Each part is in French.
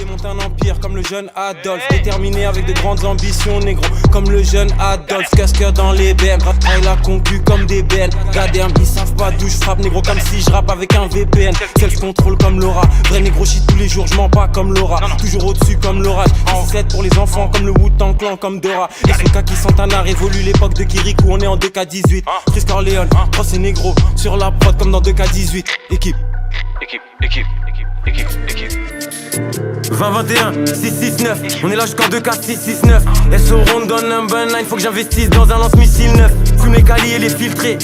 Monte un empire comme le jeune Adolphe, déterminé avec de grandes ambitions, négro, comme le jeune Adolphe. Casqueur dans les BM, ratraille la concu comme des BN. Goddamn, ils savent pas d'où je frappe, négro, comme si je rappe avec un VPN. Self-control comme Laura, vrai négro shit tous les jours, je mens pas comme Laura. Toujours au-dessus comme l'orage, 6-7 pour les enfants comme le Wu-Tang Clan comme Dora. Et ce cas qui Santana révolue l'époque de Kirikou, on est en 2K18. Chris Corleone, cross et négro, sur la prod comme dans 2K18. Équipe. 20-21, 6-6-9, on est là jusqu'en 2K, 6-6-9. SO Rondon number 9, faut que j'investisse dans un lance-missile neuf. Fume les calis et les filtrer.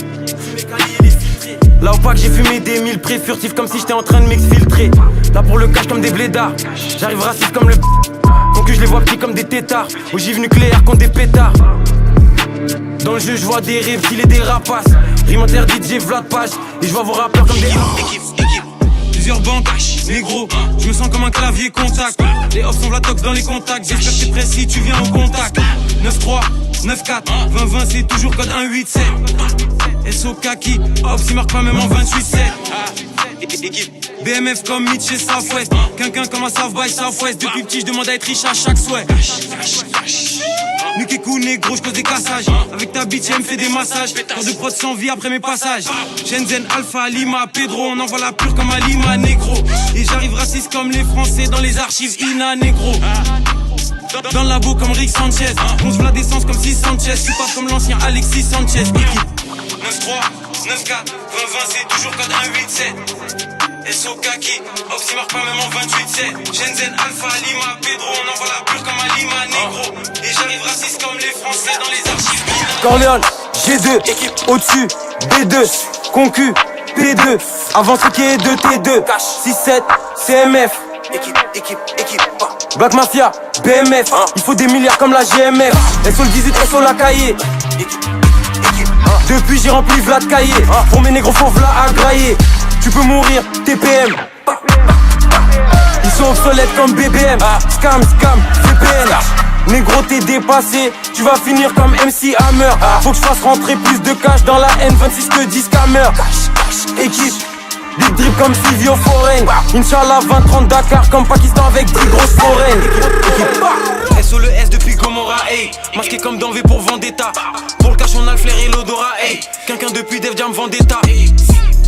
Là au pack j'ai fumé des 1000 pré furtifs comme si j'étais en train de m'exfiltrer. Là pour le cash comme des blédards, j'arrive raciste comme le donc je les vois petits comme des tétards. Ogive nucléaire contre des pétards. Dans le jeu je vois des reptiles et des rapaces. Rime interdite, j'ai Vlad Page. Et je vois vos rappeurs comme des plusieurs banques, négro, je me sens comme un clavier contact. Les offs sont Vlatox dans les contacts. J'espère que t'es précis, tu viens au contact. 9-3, 9-4, 20-20 c'est toujours code 1-8-7. SO Kaki, Ops il marque pas même en 28-7. BMF comme Mitch et Southwest. Quinquin comme un South by Southwest. Depuis petit je demande à être riche à chaque souhait. Nukeku négro, j'cause des cassages. Avec ta bitch, elle me fait des massages. Tour de prod sans vie après mes passages. Shenzhen, Alpha, Lima, Pedro. On envoie la pure comme à Lima, négro. Et j'arrive raciste comme les Français dans les archives INA, négro. Dans le labo comme Rick Sanchez. On se voit la décence comme 6 Sanchez. Je suis pas comme l'ancien Alexis Sanchez. Équipe 9-3, 9-4, 20-20 c'est toujours code 1-8-7. SO Kaki, Ops marque pas même en 28-7. Shenzhen, Alpha, Lima, Pedro. On envoie la pure comme à Lima, négro. Et j'arrive raciste comme les Français dans les archives. Corleone, G2, équipe au-dessus, B2, concu, P2. Avance qui est 2 T2, 6-7, CMF. Équipe. Black Mafia, BMF. Il faut des milliards comme la GMF. SO le 18, SO la cahier. Depuis j'ai rempli Vlad cahier. Pour mes négros faut Vlad à grailler. Tu peux mourir, TPM. Ils sont obsolètes comme BBM. Scam, VPN. Négro t'es dépassé, tu vas finir comme MC Hammer. Faut que je fasse rentrer plus de cash dans la N26 que 10 scammers. Équipe, big drip comme Silvio Foreign. Inch'Allah 20-30 Dakar comme Pakistan avec 10 grosses foraines. SO le S depuis Gomorrah, hey. Masqué comme dans V pour Vendetta. Pour le cash on a le flair et l'odorat, hey. Quelqu'un depuis Def Jam Vendetta.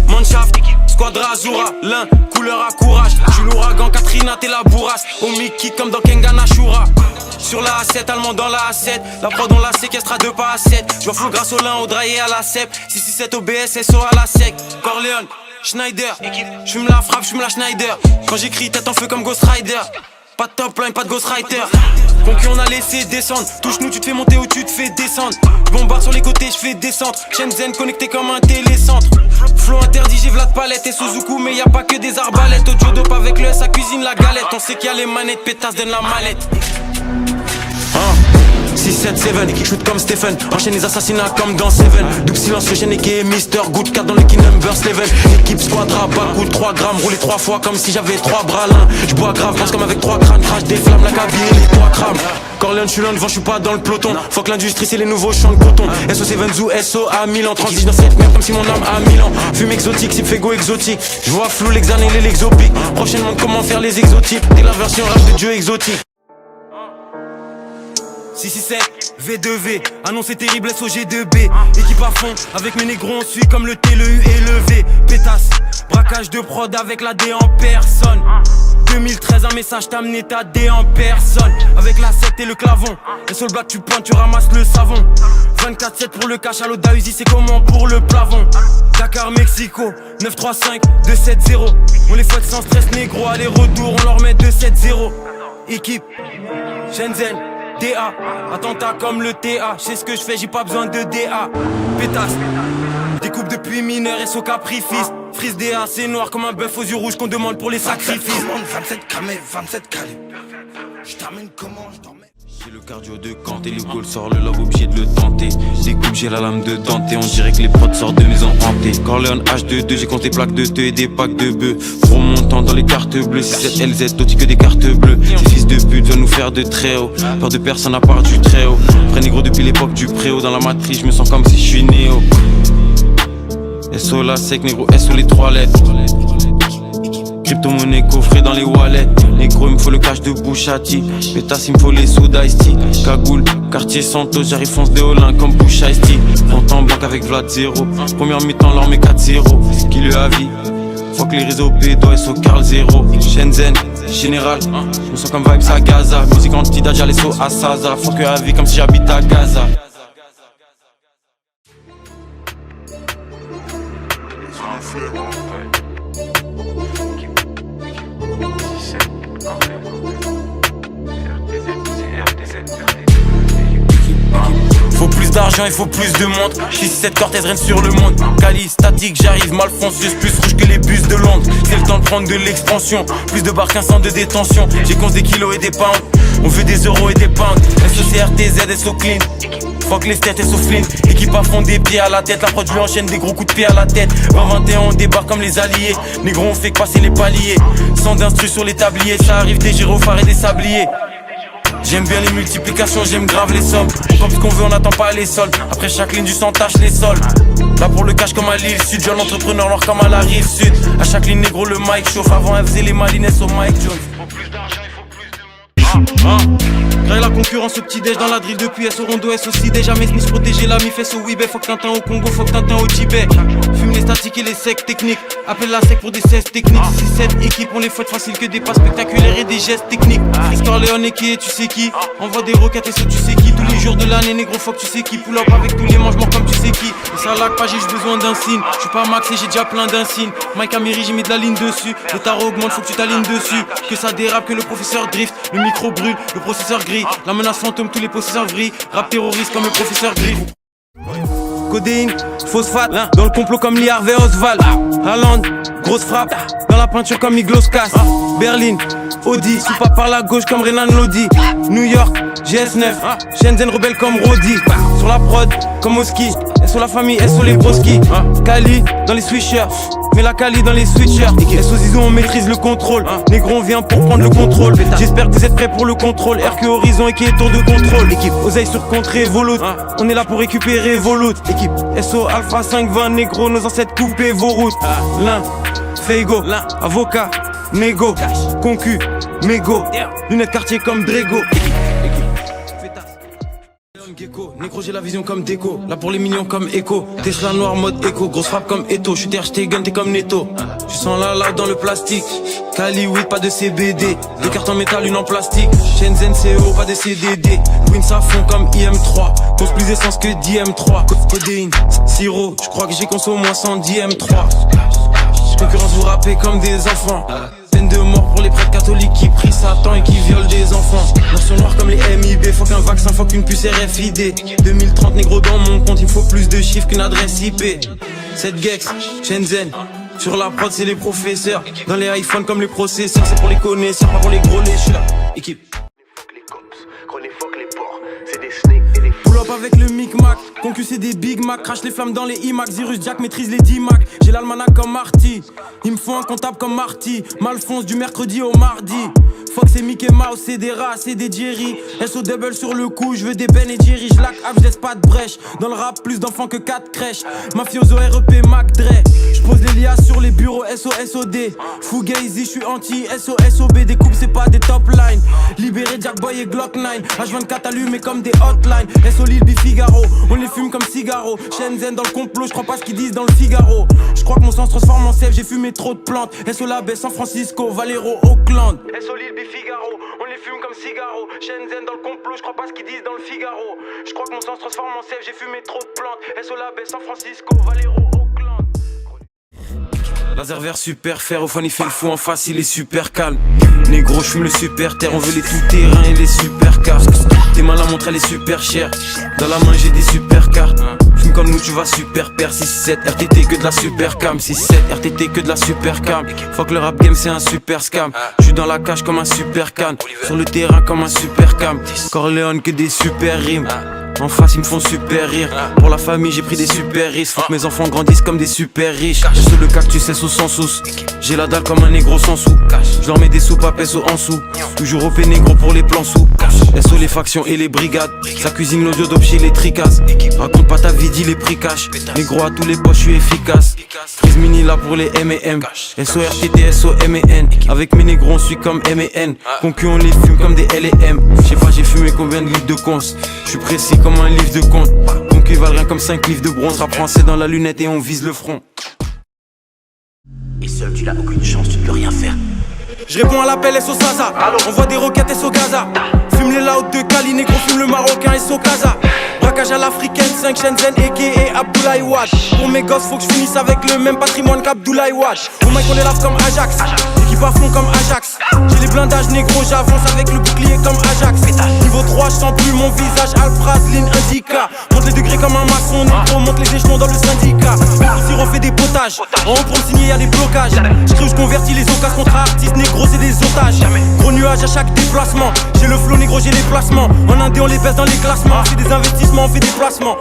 Manshaft, Squadra Azura, l'un, couleur à courage. J'suis l'ouragan, Katrina, t'es la bourrasse. Au Mickey comme dans Kengan Ashura. Sur la A7, allemand dans la A7. La prod on la séquestre à 2 pas à 7. J'vois flou grâce au lin, au draillé à la CEP. 667 OBS, SO à la sec. Corleone, Schneider. J'fume la frappe, j'fume la Schneider. Quand j'écris, tête en feu comme Ghost Rider. Pas de top line, pas de ghostwriter. Concu on a laissé descendre. Touche-nous, tu te fais monter ou tu te fais descendre. Bombarde sur les côtés, je fais descendre. Shenzhen connecté comme un télécentre. Flow interdit, j'ai Vlad Palette et Suzuku. Mais y a pas que des arbalètes. Au dope avec le S, ça cuisine la galette. On sait qu'il y a les manettes, pétasse donne la mallette. 6-7-7, shoot comme Stephen. Enchaîne les assassinats comme dans Seven. Double silence, le Geneke, Mister Good 4 dans le key number 7. Équipe squadra, pas coup de 3 grammes. Roulé 3 fois comme si j'avais 3 bras l'un. J'bois grave, pense comme avec 3 crânes. Crash des flammes, la cabine et les 3 crânes. Corleone, j'suis loin devant, j'suis pas dans le peloton. Fuck l'industrie, c'est les nouveaux champs de coton. SO Sevenzu, SO à Milan. Transition dans cette merde comme si mon âme à Milan. Fume exotique, si fait go exotique. J'vois flou l'examen et l'exopique. Prochainement comment faire les exotypes. Dès la version rap de Dieu exotique. 667, V2V, annoncé terrible SOG2B. Équipe à fond, avec mes négros on suit comme le T, le U et le V. Pétasse, braquage de prod avec la D en personne. 2013, un message t'a amené ta D en personne. Avec la 7 et le clavon. Et sur le black tu pointes, tu ramasses le savon. 24-7 pour le cash à l'Oda Uzi, c'est comment pour le plafond. Dakar, Mexico, 935, 270. On les fouette sans stress négro, aller-retour, on leur met 270. Équipe, Shenzhen. DA, attentat comme le TA. Je sais ce que je fais, j'ai pas besoin de DA. Pétasse, découpe depuis mineur et son caprifice. Frise DA, c'est noir comme un bœuf aux yeux rouges qu'on demande pour les sacrifices. 27 camés, 27 calés. J'termine comment, j'dormais. J'ai le cardio de Kanté, le goal sort, le love obligé de le tenter. Découpe, j'ai la lame de Dante, on dirait que les prods sortent de maison hantée. Corleone H22, j'ai compté plaques de te et des packs de bœufs. Gros montant dans les cartes bleues, 67 LZ, d'autres que des cartes bleues. Ces fils de pute veulent nous faire de très haut. Peur de personne à part du très haut. Vrai négro depuis l'époque du préau, dans la matrice, je me sens comme si je suis néo. SO la sec, négro, SO les 3 lettres. Crypto-monnaie coffrée dans les wallets. Négro, il me faut le cash de Bouchati. Pétasse, il me faut les sous d'Ice-T. Cagoule, quartier Santos, j'arrive fonce des Olin comme Boucha Ice-T. Compte en banque avec Vlad 0. Première mi-temps, l'or met 4-0. Qui lui a vie? Fuck les réseaux Pédo, SO Carl 0. Shenzhen, Général, je me sens comme vibes à Gaza. Musique anti-Daja, les sauts à Saza. Fuck la vie comme si j'habite à Gaza. Faut plus d'argent, il faut plus de montres. J'suis 7 Cortez règne sur le monde. Cali, statique, j'arrive, Malfoncieux, plus rouge que les bus de Londres. C'est le temps de prendre de l'expansion. Plus de bars qu'un centre de détention. J'ai compte des kilos et des pounds. On veut des euros et des pounds. SOCRTZ, SO clean. Fuck les têtes, SO flin. Équipe à fond des pieds à la tête. La prod lui enchaîne des gros coups de pied à la tête. 20-21 on débarque comme les alliés. Négro on fait que passer les paliers. Sans d'instru sur les tabliers. Ça arrive des gyrophares et des sabliers. J'aime bien les multiplications, j'aime grave les sommes. On compte ce qu'on veut, on n'attend pas les soldes. Après chaque ligne du sang tâche les sols. Là pour le cash comme à l'île sud, jeune entrepreneur noir comme à la rive sud. À chaque ligne négro le mic chauffe. Avant elle faisait les malines au Mike Jones. Faut plus d'argent, il faut plus de monde. Créer la concurrence au petit déj dans la drill depuis SO Rondo, SO Cidé. Jamais Smith protéger la mif SO Wibet. Faut que Tintin au Congo, faut que Tintin au Tibet. Fume les statiques et les secs techniques. Appelle la sec pour des 16 techniques. 6-7 équipes, on les fouette facile que des pas spectaculaires et des gestes techniques. Histoire Léon et qui est, tu sais qui. Envoie des roquettes SO, tu sais qui. Tous les jours de l'année, négro, faut que tu sais qui. Pull up avec tous les mangements comme tu sais qui. Et ça lag pas, j'ai juste besoin d'un signe. J'suis pas max et j'ai déjà plein d'insignes. Mike Amiri, j'ai mis de la ligne dessus. Le tarot augmente, faut que tu t'alignes dessus. Que ça dérape, que le professeur drift. Le micro brûle, le processeur grille. La menace fantôme, tous les possesseurs vrillent. Rap terroriste comme le professeur Griff. Codéine, phosphate, dans le complot comme Lee Harvey Oswald. Haaland, grosse frappe, dans la peinture comme Miglos Cass. Berlin, Audi, soupa par la gauche comme Renan Lodi. New York, GS9, Shenzhen rebelle comme Rodi. Sur la prod, comme Oski, SO la famille, SO les broski. Cali, dans les switchers, mets la Cali dans les switchers. SO Zizou, on maîtrise le contrôle. Négro, on vient pour prendre le contrôle. J'espère que vous êtes prêts pour le contrôle. RQ Horizon et qui est tour de contrôle. Équipe, oseille sur contrée, Volut. On est là pour récupérer Volut. Équipe, SO Alpha 520, négro, nos ancêtres coupés vos routes. L'un, Feigo, avocat, négo, concu, mégo, lunettes quartier comme Drego. Gecko, négro j'ai la vision comme déco. Là pour les millions comme Echo. Tesla noir mode éco. Grosse frappe comme Eto. J'suis Terstegen, t'es comme Neto. Tu sens la dans le plastique. Cali oui pas de CBD. Deux cartes en métal, une en plastique. Shenzhen CO pas de CDD. Wins à fond comme IM3. Cause plus d'essence que d'IM3. Codéine, sirop. J'crois que j'ai consommé au moins 110 M3. Concurrence vous rappez comme des enfants. Peine de mort pour les prêtres catholiques qui prient Satan et qui violent des enfants. Mention noire comme les MIB, faut qu'un vaccin, faut qu'une puce RFID. 2030 négro dans mon compte, il me faut plus de chiffres qu'une adresse IP. 7 Gex, Shenzhen, sur la prod c'est les professeurs. Dans les iPhones comme les processeurs, c'est pour les connaisseurs, pas pour les gros lait, j'suis là, équipe. Pull up avec le micmac, concu c'est des Big Mac. Crash les flammes dans les IMAX, Zirus Jack maîtrise les 10 Mac. J'ai l'almanach comme Marty, il me faut un comptable comme Marty. Malfonce du mercredi au mardi. Fox c'est Mickey Mouse, c'est des rats, c'est des Jerry. SO double sur le coup, je veux des Ben et Jerry. J'lac up, j'laisse pas de brèche. Dans le rap, plus d'enfants que 4 crèches. Mafioso REP Mac Dre. J'pose les lias sur les bureaux SOSOD. Fugazi, j'suis anti SOSOB. Des coupes c'est pas des top lines. Libéré Jackboy et Glock 9. H24 allumé comme des hotlines. SO Lil B Figaro, on les fume comme cigaro. Shenzhen dans le complot, j'crois pas ce qu'ils disent dans le Figaro. J'crois que mon sang se transforme en sève, j'ai fumé trop de plantes. SO La Baie, San Francisco, Valero, Oakland. SO Lil B Figaro, on les fume comme cigaro. Shenzhen dans le complot, j'crois pas ce qu'ils disent dans le Figaro. J'crois que mon sang se transforme en sève, j'ai fumé trop de plantes. SO La Baie, San Francisco, Valero, Oakland. Laser vert super fer, au fun il fait le fou en face, il est super calme. Négro, j'fume le super terre, on veut les tout-terrain et les super cartes. Tes mains la montre, elle est super chère. Dans la main j'ai des super cartes. Fume comme nous, tu vas super père. 6-7 RTT que de la super cam. 6-7 RTT que de la super cam. Fuck le rap game, c'est un super scam. J'suis dans la cage comme un super can. Sur le terrain comme un super cam. Corleone que des super rimes. En face ils me font super rire. Pour la famille j'ai pris des super risques. Faut que mes enfants grandissent comme des super riches. Je suis le cactus SO sans sous. J'ai la dalle comme un négro sans sous. Je leur mets des soupapes SO en sous. Toujours au négro pour les plans sous. SO les factions et les brigades. Ça cuisine l'audio dope chez les tricas. Raconte pas ta vie, dis les prix cash. Négro à tous les postes, je suis efficace. Prise mini là pour les M&M. SO-RTT, SO-MEN. Avec mes négros on suit comme M&N. Concu on les fume comme des L&M. J'sais pas j'ai fumé combien de litres de cons. J'suis précis comme un livre de compte. Concu valent rien comme 5 livres de bronze. Rap français dans la lunette et on vise le front. Et seul tu n'as aucune chance, tu ne peux rien faire. Je réponds à l'appel SO Saza. On voit des roquettes SO Gaza. Fume les louds de Cali, négro fume le marocain SO Casa. Braquage à l'africaine, 5 Shenzhen, Eke et Abdoulaye Wade. Pour mes gosses, faut que je finisse avec le même patrimoine qu'Abdoulaye Wade. Au mec on les lave comme Ajax, équipe à fond comme Ajax. J'ai les blindages négro, j'avance avec le bouclier comme Ajax. Niveau 3, je sens plus mon visage, Alpraz, ligne indica. Monte les degrés comme un maçon, négro, monte les échelons dans le syndicat. Ici on fait des potages, en haut pour me signer y'a des blocages. J'crée, j'convertis les occasions contre artistes, négro c'est des otages. Gros nuage à chaque déplacement, j'ai le flow négro, j'ai les placements. En Indé on les baisse dans les classements, c'est des investissements, on fait des placements.